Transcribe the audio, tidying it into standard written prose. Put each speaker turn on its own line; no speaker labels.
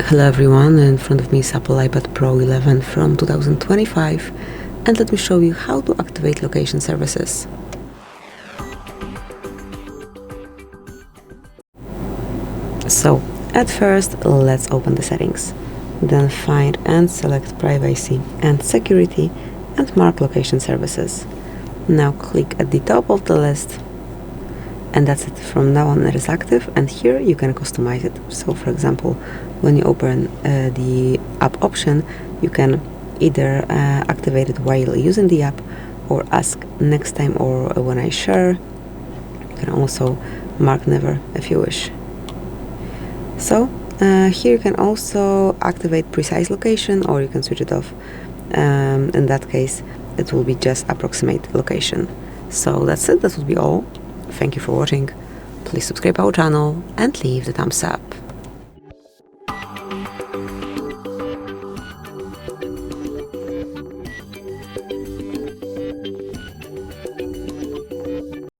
Hello everyone, in front of me is Apple iPad Pro 11 from 2025, and let me show you how to activate location services. So, at first, let's open the settings. Then find and select Privacy and Security and mark Location Services. Now click at the top of the list, and that's it. From now on it is active, and here you can customize it. So for example, when you open the app option, you can either activate it while using the app or ask next time or when I share. You can also mark never if you wish. So here you can also activate precise location, or you can switch it off. In that case it will be just approximate location. So that's it, that would be all. Thank you for watching. Please subscribe our channel and leave the thumbs up.